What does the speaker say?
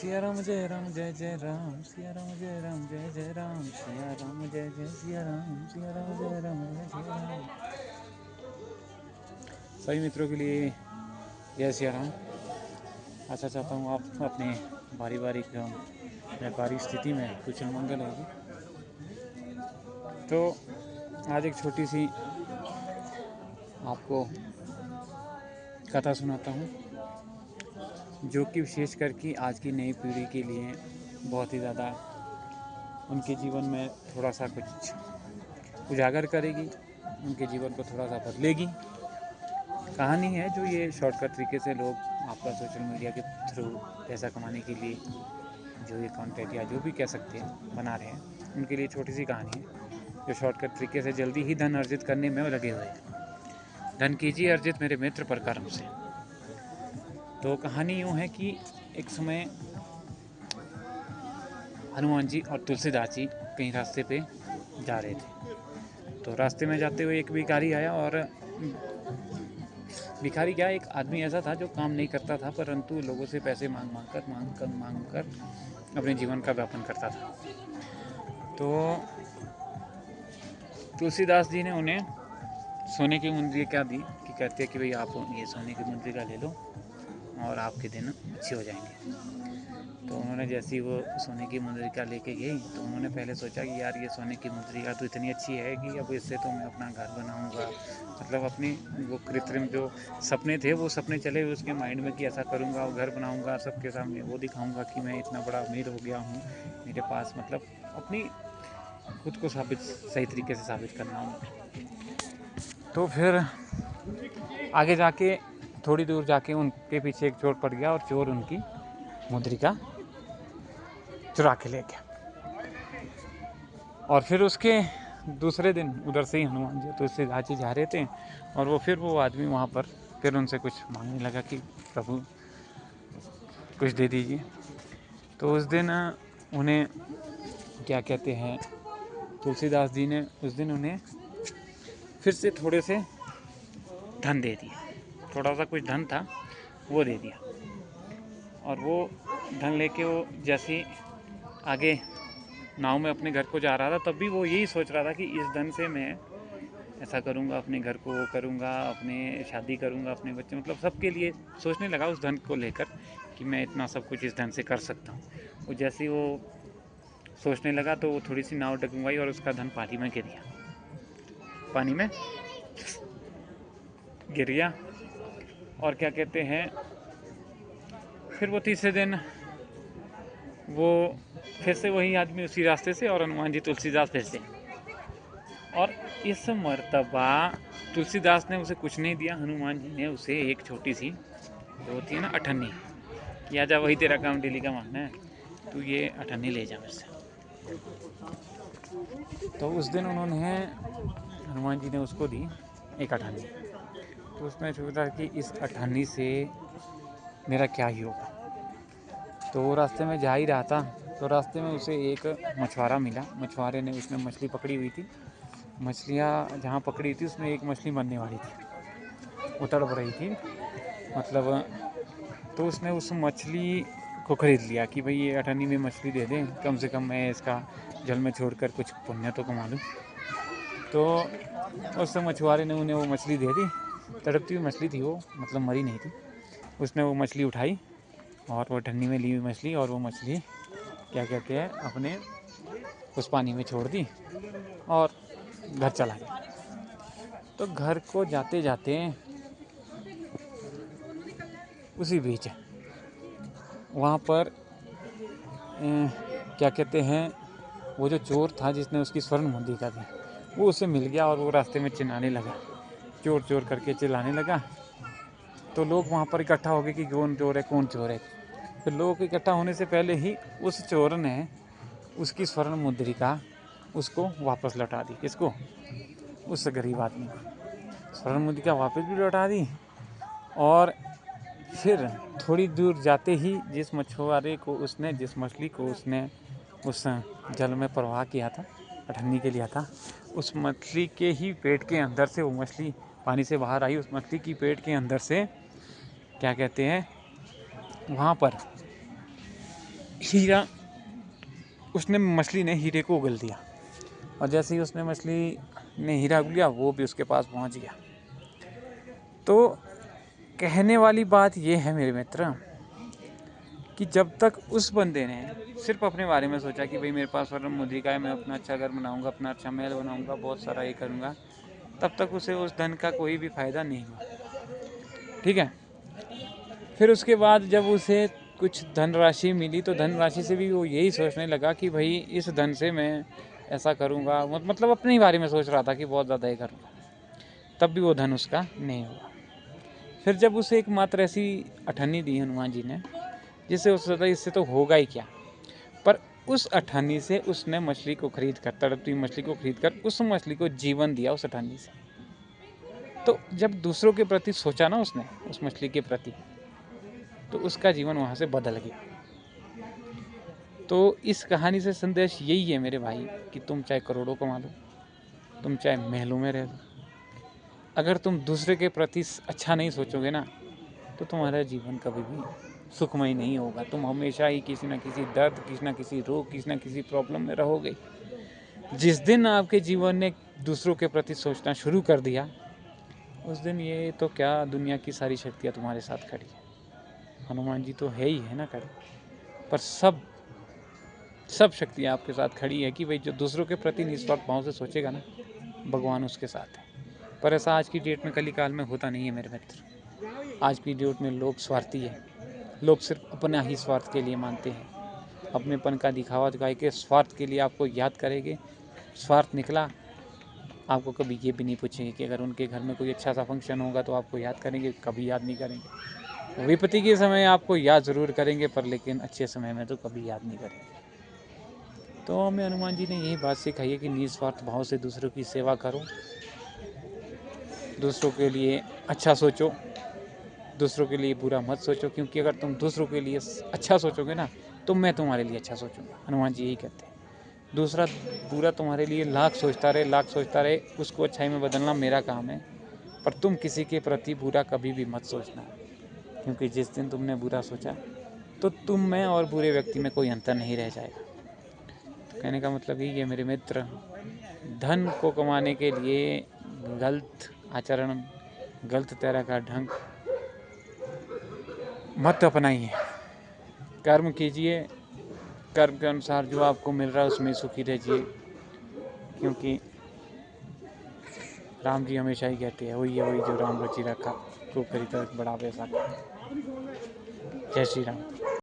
सिया राम जय जय राम, सिया राम जय राम, सिया राम जय सिया राम, सिया राम जय राम। सभी मित्रों के लिए जय सिया राम। आशा चाहता हूँ आप अपने पारिवारिक एवं व्यापारिक स्थिति में कुशल मंगल होगी। तो आज एक छोटी सी आपको कथा सुनाता हूँ, जो कि विशेष करके आज की नई पीढ़ी के लिए बहुत ही ज़्यादा उनके जीवन में थोड़ा सा कुछ उजागर करेगी, उनके जीवन को थोड़ा सा बदलेगी। कहानी है जो ये शॉर्टकट तरीके से लोग आपका सोशल मीडिया के थ्रू पैसा कमाने के लिए जो ये कंटेंट या जो भी कह सकते हैं बना रहे हैं, उनके लिए छोटी सी कहानी है जो शॉर्टकट तरीके से जल्दी ही धन अर्जित करने में लगे हुए हैं। धन कीजिए अर्जित मेरे मित्र पर कर्म से। तो कहानी यूँ है कि एक समय हनुमान जी और तुलसीदास जी कहीं रास्ते पे जा रहे थे। तो रास्ते में जाते हुए एक भिखारी आया, और भिखारी क्या, एक आदमी ऐसा था जो काम नहीं करता था, परंतु लोगों से पैसे मांग कर अपने जीवन का व्यापन करता था। तो तुलसीदास जी ने उन्हें सोने की मुद्रिका दी कि कहते हैं कि भाई आप ये सोने की मुद्रिका ले लो और आपके दिन अच्छे हो जाएंगे। तो उन्होंने जैसी वो सोने की मुद्रिका लेके गई, तो उन्होंने पहले सोचा कि यार ये सोने की मुद्रिका तो इतनी अच्छी है कि अब इससे तो मैं अपना घर बनाऊंगा, मतलब अपनी वो कृत्रिम जो सपने थे वो सपने चले हुए उसके माइंड में कि ऐसा करूंगा और घर बनाऊंगा, सबके सामने वो दिखाऊंगा कि मैं इतना बड़ा अमीर हो गया हूँ, मेरे पास मतलब अपनी खुद को सही तरीके से साबित करना हूँ। तो फिर आगे जाके थोड़ी दूर जाके उनके पीछे एक चोर पड़ गया और चोर उनकी मुद्रिका चुरा के ले गया। और फिर उसके दूसरे दिन उधर से ही हनुमान जी तुलसीदास जी जा रहे थे, और वो आदमी वहाँ पर फिर उनसे कुछ मांगने लगा कि प्रभु कुछ दे दीजिए। तो उस दिन उन्हें क्या कहते हैं, तुलसीदास जी ने उस दिन उन्हें फिर से थोड़े से धन दे दिया, थोड़ा सा कुछ धन था वो दे दिया। और वो धन लेके वो जैसे आगे नाव में अपने घर को जा रहा था, तब भी वो यही सोच रहा था कि इस धन से मैं ऐसा करूँगा, अपने घर को वो करूँगा, अपने शादी करूँगा, अपने बच्चे, मतलब सबके लिए सोचने लगा उस धन को लेकर कि मैं इतना सब कुछ इस धन से कर सकता हूँ। वो जैसे वो सोचने लगा तो वो थोड़ी सी नाव डगमगाई और उसका धन पानी में गिर गया। और क्या कहते हैं, फिर वो तीसरे दिन वो फिर से वही आदमी उसी रास्ते से, और हनुमान जी तुलसीदास फिर से। और इस मर्तबा तुलसीदास ने उसे कुछ नहीं दिया, हनुमान जी ने उसे एक छोटी सी जो होती है ना अठन्नी, कि आजा वही तेरा काम डेली का मानना है, तू ये अठन्नी ले जा मेरे से। तो उस दिन उन्होंने हनुमान जी ने उसको दी एक अठन्नी। तो उसमें सोचा कि इस अठन्नी से मेरा क्या ही होगा। तो वो रास्ते में जा ही रहा था, तो रास्ते में उसे एक मछुआरा मिला। मछुआरे ने उसमें मछली पकड़ी हुई थी, मछलियाँ जहाँ पकड़ी थी उसमें एक मछली मरने वाली थी, वो तड़प रही थी मतलब। तो उसने उस मछली को खरीद लिया कि भाई ये अठन्नी में मछली दे दें, कम से कम मैं इसका जल में छोड़कर कुछ पुण्य तो कमा लूँ। तो उस मछुआरे ने उन्हें वो मछली दे दी, तड़पती हुई मछली थी वो, मतलब मरी नहीं थी। उसने वो मछली उठाई और वो अठन्नी में ली हुई मछली, और वो मछली क्या कहते हैं अपने उस पानी में छोड़ दी और घर चला गया। तो घर को जाते जाते उसी बीच वहाँ पर क्या कहते हैं, वो जो चोर था जिसने उसकी स्वर्ण मुद्रिका दी, वो उसे मिल गया और वो रास्ते में चिल्लाने लगा, चोर चोर करके चिल्लाने लगा। तो लोग वहाँ पर इकट्ठा हो गए कि कौन चोर है कौन चोर है। फिर लोग इकट्ठा होने से पहले ही उस चोर ने उसकी स्वर्ण मुद्रिका उसको वापस लौटा दी। किसको? उस गरीब आदमी को स्वर्ण मुद्रिका वापस भी लौटा दी। और फिर थोड़ी दूर जाते ही जिस मछुआरे को उसने, जिस मछली को उसने उस जल में प्रवाह किया था, अठन्नी के लिया था, उस मछली के ही पेट के अंदर से वो मछली पानी से बाहर आई। उस मछली की पेट के अंदर से क्या कहते हैं, वहाँ पर हीरा उसने मछली ने हीरे को उगल दिया, और जैसे ही उसने मछली ने हीरा उगल लिया वो भी उसके पास पहुंच गया। तो कहने वाली बात ये है मेरे मित्र कि जब तक उस बंदे ने सिर्फ अपने बारे में सोचा कि भाई मेरे पास स्वर्ण मुद्रिका है, मैं अपना अच्छा घर बनाऊंगा, अपना अच्छा महल बनाऊंगा, बहुत सारा ये करूंगा, तब तक उसे उस धन का कोई भी फायदा नहीं हुआ। ठीक है। फिर उसके बाद जब उसे कुछ धनराशि मिली तो धनराशि से भी वो यही सोचने लगा कि भाई इस धन से मैं ऐसा करूंगा, मतलब अपने ही बारे में सोच रहा था कि बहुत ज़्यादा ये करूंगा, तब भी वो धन उसका नहीं हुआ। फिर जब उसे एक मात्र ऐसी अठन्नी दी हनुमान जी ने जिससे उससे सोचा इससे तो होगा ही क्या, पर उस अठन्नी से उसने मछली को खरीद कर, तड़पती मछली को खरीद कर उस मछली को जीवन दिया उस अठन्नी से। तो जब दूसरों के प्रति सोचा ना उसने, उस मछली के प्रति, तो उसका जीवन वहाँ से बदल गया। तो इस कहानी से संदेश यही है मेरे भाई कि तुम चाहे करोड़ों कमा लो, तुम चाहे महलों में रह लो, अगर तुम दूसरे के प्रति अच्छा नहीं सोचोगे ना तो तुम्हारा जीवन कभी भी सुखमय नहीं होगा। तुम हमेशा ही किसी न किसी दर्द, किसी न किसी रोग, किसी न किसी प्रॉब्लम में रहोगे। जिस दिन आपके जीवन ने दूसरों के प्रति सोचना शुरू कर दिया, उस दिन ये तो क्या दुनिया की सारी शक्तियाँ तुम्हारे साथ खड़ी है। हनुमान जी तो है ही है ना खड़ी, पर सब शक्तियाँ आपके साथ खड़ी है कि भाई जो दूसरों के प्रति निस्वार्थ भाव से सोचेगा ना, भगवान उसके साथ है। पर ऐसा आज की डेट में, कली काल में होता नहीं है मेरे मित्र। आज की डेट में लोग स्वार्थी है, लोग सिर्फ अपना ही स्वार्थ के लिए मानते हैं, अपनेपन का दिखावा दिखाई के स्वार्थ के लिए आपको याद करेंगे। स्वार्थ निकला, आपको कभी ये भी नहीं पूछेंगे कि अगर उनके घर में कोई अच्छा सा फंक्शन होगा तो आपको याद करेंगे, कभी याद नहीं करेंगे। विपत्ति के समय आपको याद ज़रूर करेंगे, पर लेकिन अच्छे समय में तो कभी याद नहीं करेंगे। तो हमें हनुमान जी ने यही बात सिखाई है कि निस्वार्थ भाव से दूसरों की सेवा करो, दूसरों के लिए अच्छा सोचो, दूसरों के लिए बुरा मत सोचो, क्योंकि अगर तुम दूसरों के लिए अच्छा सोचोगे ना तो मैं तुम्हारे लिए अच्छा सोचूंगा। हनुमान जी यही कहते हैं। दूसरा बुरा तुम्हारे लिए लाख सोचता रहे, उसको अच्छाई में बदलना मेरा काम है, पर तुम किसी के प्रति बुरा कभी भी मत सोचना, क्योंकि जिस दिन तुमने बुरा सोचा तो तुम में और बुरे व्यक्ति में कोई अंतर नहीं रह जाएगा। तो कहने का मतलब यही है मेरे मित्र, धन को कमाने के लिए गलत आचरण, गलत तरह का ढंग मत अपनाइए। कर्म कीजिए, कर्म के अनुसार जो आपको मिल रहा है उसमें सुखी रहिए, क्योंकि राम जी हमेशा ही कहते हैं वही है वही जो राम रुचि रखा, खूब खरीदा बड़ा पैसा। जय श्री राम।